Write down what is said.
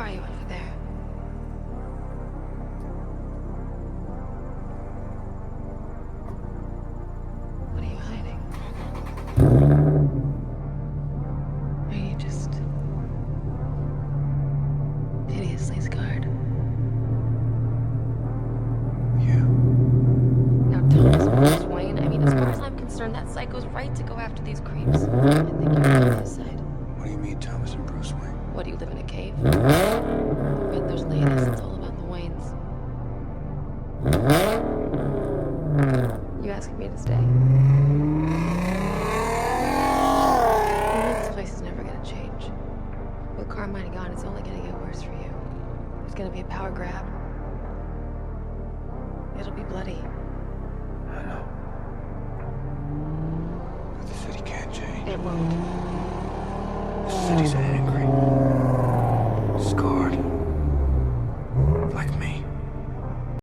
are you under there? What are you hiding? Are you just hideously scarred? Yeah. Now, Thomas Bruce Wayne, I mean, as far as I'm concerned, that psycho's right to go after these creeps. I think you're on his side. What do you mean, Thomas and Bruce Wayne? What, do you live in a cave? Riddler's latest, it's all about the Waynes. You asking me to stay? This place is never gonna change. With Carmine gone, it's only gonna get worse for you. There's gonna be a power grab. It'll be bloody. I know. But the city can't change. It won't. The city's angry.